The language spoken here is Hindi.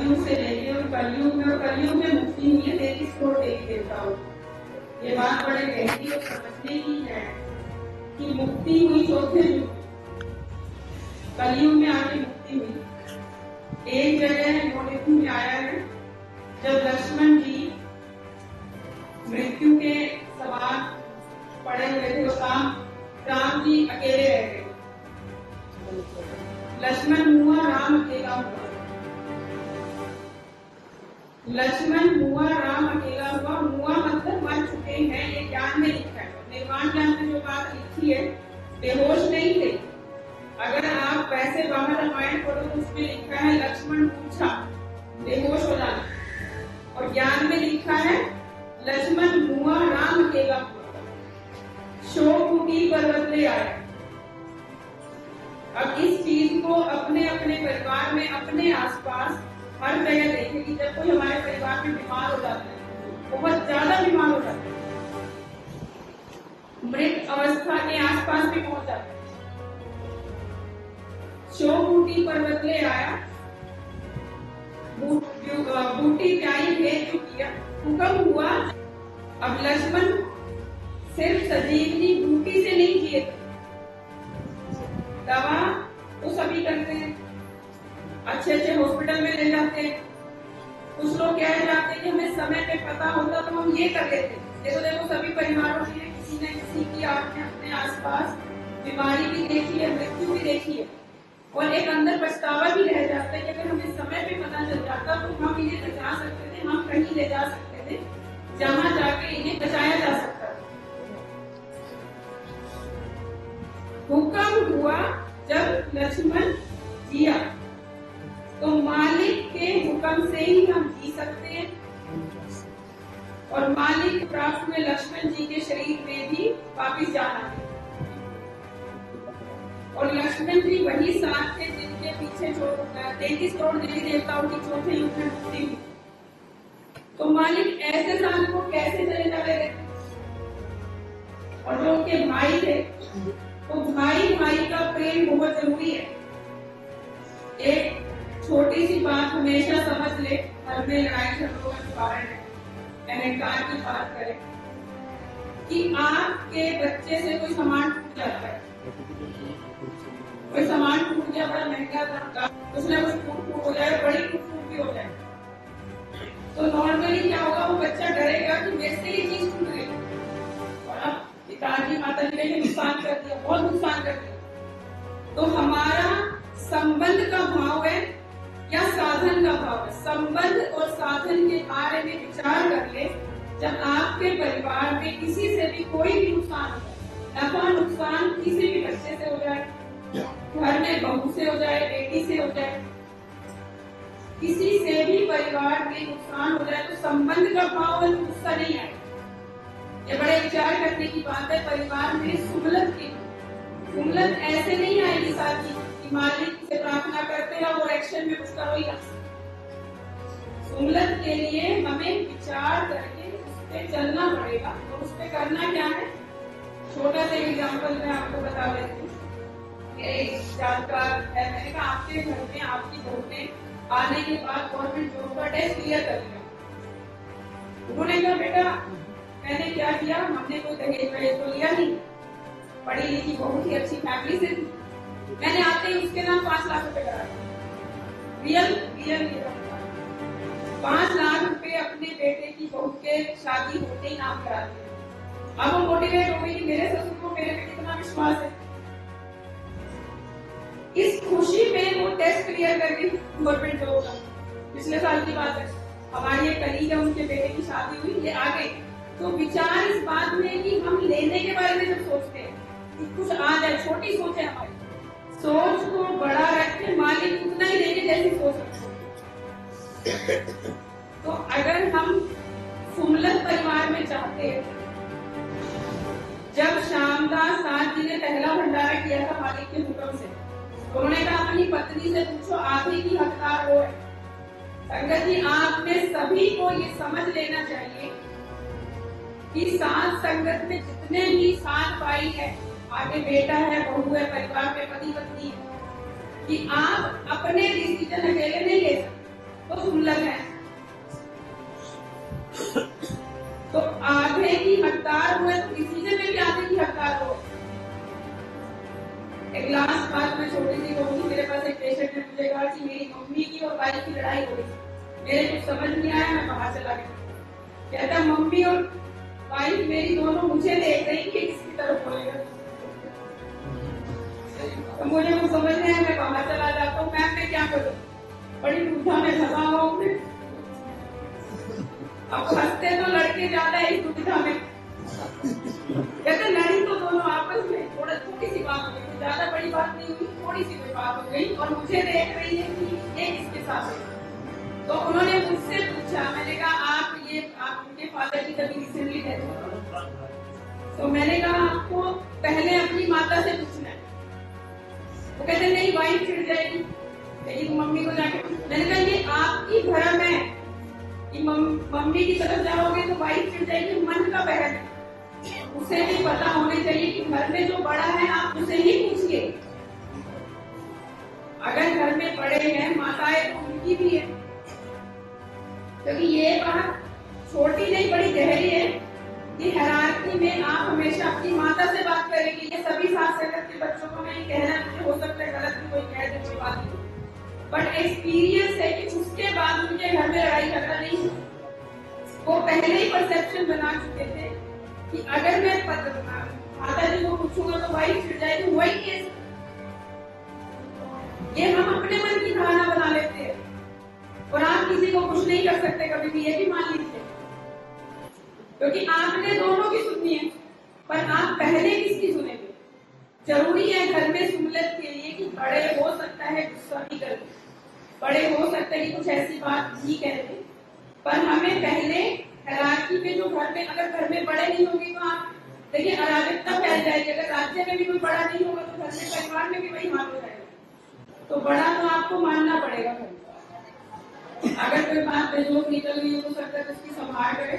सतयुग से लेके और कलयुग में मुक्ति हुई है 33 करोड़ देवी देवताओं। ये बात बड़े गहरी और समझने की है कि मुक्ति हुई चौथे युग, कलयुग में आके मुक्ति हुई। एक जगह नोटिस में आया है जब लक्ष्मण जी मृत्यु के समान पड़े हुए थे तो राम जी अकेले रह गए। लक्ष्मण हुआ, राम अकेला हुआ। लक्ष्मण हुआ, राम अकेला हुआ। हुआ मतलब मर चुके हैं, ये ज्ञान में लिखा है। निर्वाण ज्ञान में जो बात लिखी है, बेहोश नहीं थे। अगर आप वैसे बाहर रामायण पढ़ो तो उसमें लिखा है लक्ष्मण पूछा, बेहोश हो जाना। और ज्ञान में लिखा है लक्ष्मण हुआ, राम अकेला हुआ। शोक कुटी पर्वत ले आया। अब इस चीज को अपने अपने परिवार में, अपने आसपास हर जगह देखें कि जब कोई हमारे परिवार में बीमार हो जाता है, बहुत ज्यादा बीमार हो जाता है, मृत अवस्था के आसपास भी पहुंच जाता है। शोकूटी पर्वत ले आया, बूटी प्याई भेद जो किया, हुक्म हुआ। अब लक्ष्मण सिर्फ संजीवनी बूटी से नहीं किए, दवा तो सभी करते हैं, अच्छे अच्छे हॉस्पिटल में ले जाते हैं। कुछ लोग कह जाते हैं कि हमें समय पे पता होता तो हम ये कर लेते। देखो सभी परिवारों में किसी न किसी की आपने अपने आसपास बीमारी भी देखी है, मृत्यु भी देखी है, और एक अंदर पछतावा भी रह जाता है कि अगर हमें समय पे पता चल जाता तो हम इन्हें बचा सकते थे, हम कहीं ले जा सकते थे जहां जाके इन्हें बचाया जा सकता था। हुक्म हुआ जब लक्ष्मण जिया, तो मालिक के हुक्म से ही हम जी सकते हैं। और मालिक प्राप्त हुए लक्ष्मण जी के शरीर में भी वापिस जाना है। और लक्ष्मण जी वही साथ थे जिनके पीछे 33 करोड़ देवी देवताओं की चौथे युग में मुक्ति हुई। तो मालिक ऐसे साथ को कैसे चले जाते रहते। और जो उनके भाई थे, तो भाई भाई का प्रेम बहुत जरूरी है। एक छोटी सी बात हमेशा समझ ले, घर में लड़ाई झगड़ों का कारण है, अहंकार की बात करें कि आपके बच्चे से कोई सामान टूट जाता है, कोई सामान टूट गया, बड़ा महंगा था, कुछ ना कुछ टूट हो जाए, बड़ी टूट भी हो जाए, तो नॉर्मली क्या होगा, वो बच्चा डरेगा कि मेरे से ये चीज टूट गई। और अब पिताजी माताजी ने नुकसान कर दिया, बहुत नुकसान कर दिया। तो हमारा संबंध का भाव है या साधन का भाव है। संबंध और साधन के बारे में विचार कर ले। जब आपके परिवार में किसी से भी कोई भी नुकसान हो जाए, नफा नुकसान किसी भी बच्चे से हो जाए, घर में बहू से हो जाए, बेटी से हो जाए, किसी से भी परिवार में नुकसान हो जाए, तो संबंध का भाव है, गुस्सा नहीं आए। ये बड़े विचार करने की बात है। परिवार में सुमलत की, सुमलत ऐसे नहीं आएगी साथी कि मालिक से प्रार्थना करते हैं और एक्शन में कुछ करो ही। सुमलत के लिए हमें विचार करके उस पर चलना पड़ेगा। और उस पर करना क्या है, छोटा सा एग्जाम्पल मैं आपको बता देती हूँ। एक जानकार है, मैंने कहा आपके घर में आपकी बहू ने आने के बाद गवर्नमेंट जॉब का टेस्ट क्लियर कर लिया। उन्होंने कहा बेटा मैंने क्या किया, हमने कोई दहेज वहेज तो लिया नहीं, पढ़ी लिखी बहुत ही अच्छी फैमिली से थी, मैंने आते ही उसके नाम 5 लाख रुपए कराया। रियल 5 लाख रुपए अपने बेटे की बहू के शादी होते ही नाम करा दिए। अब वो मोटिवेट हो गई कि मेरे ससुर को मेरे पे कितना विश्वास है। इस खुशी में वो टेस्ट क्लियर कर गई गवर्नमेंट जॉब का। पिछले साल की बात है, हमारी एक कलीग है, उनके बेटे की शादी हुई, ये आ गए। तो विचार इस बात में कि हम लेने के बारे में जब सोचते हैं कि कुछ आ जाए, छोटी सोच है हमारी, सोच को बड़ा रखते मालिक उतना ही देंगे जैसी सोच रखते। तो अगर हम सुमलत परिवार में चाहते हैं, जब श्यामदास साथ जी ने पहला भंडारा किया था मालिक के हुक्म से, उन्होंने कहा अपनी पत्नी से पूछो आगे की हकदार वो है। संगत जी आप में सभी को ये समझ लेना चाहिए कि साथ संगत में जितने भी साथ भाई है, आगे बेटा है, बहू है, परिवार में पति पत्नी है, कि आप अपने डिसीजन अकेले नहीं ले सकते। तो सुलभ है। तो आधे की हकदार हुए तो डिसीजन में भी आधे की हकदार हो। एक लास्ट बात मैं छोटी सी कहूंगी। मेरे पास एक पेशेंट ने मुझे कहा कि मेरी मम्मी की और वाइफ की लड़ाई हो गई, मेरे कुछ समझ नहीं आया, मैं बाहर चला गया। कहता मम्मी और वाइफ मेरी दोनों मुझे देख रही कि किसकी तरफ बोलेगा। तो मुझे वो समझ नहीं आया, मैं बाहर चला जाता हूँ। मैं क्या करूँ, बड़ी दुविधा में फंसा हुआ हूँ। अब हंसते तो लड़के ज्यादा है इस दुविधा में। कहते लड़ी तो दोनों आपस में, थोड़ा छोटी सी बात हो गई, ज्यादा बड़ी बात नहीं हुई, थोड़ी सी कोई बात हो गई और मुझे देख रही है कि ये किसके साथ है। तो उन्होंने मुझसे पूछा, मैंने कहा आप उनके फादर की कभी रिसेंटली डेथ हो? तो मैंने कहा आपको पहले अपनी माता से पूछना है। वो कहते नहीं वाइफ चिढ़ जाएगी, लेकिन मम्मी को जाके, मैंने कहा ये आपकी भ्रम है कि मम्मी की तरफ जाओगे तो वाइफ चिढ़ जाएगी, मन का बहन है। उसे भी पता होने चाहिए कि घर में जो बड़ा है आप उसे ही पूछिए। अगर घर में बड़े हैं माताएं तो उनकी भी है, क्योंकि ये बात छोटी नहीं बड़ी गहरी है कि हायरार्की में आप हमेशा अपनी माता से बात करेंगे। ये सभी सास ससुर के बच्चों को मैं कहना, मुझे हो सकता है गलत भी कोई कह दे कोई बात नहीं, बट एक्सपीरियंस है कि उसके बाद उनके घर में लड़ाई झगड़ा नहीं हुआ। वो पहले ही परसेप्शन बना चुके थे कि अगर मैं माता जी को पूछूंगा तो वाइफ चिढ़ जाएगी, वही केस। ये हम अपने मन की धारणा बना लेते हैं और आप किसी को कुछ नहीं कर सकते कभी भी, ये भी मान लीजिए, क्योंकि आपने दोनों की सुननी है, पर आप पहले किसकी सुनेंगे। जरूरी है घर में सुमलत के लिए कि बड़े हो सकता है गुस्सा भी कर दे, बड़े हो सकता है कि कुछ ऐसी बात भी कह दे, पर हमें पहले हायरार्की में जो घर में, अगर घर में बड़े नहीं होंगे तो आप देखिए अराजकता फैल जाएगी। अगर राज्य में भी कोई बड़ा नहीं होगा तो घर में परिवार में भी वही हाल हो जाएगा। तो बड़ा तो आपको मानना पड़ेगा। अगर कोई बात बेजोर निकल गई तो सरकार उसकी संभाल करे।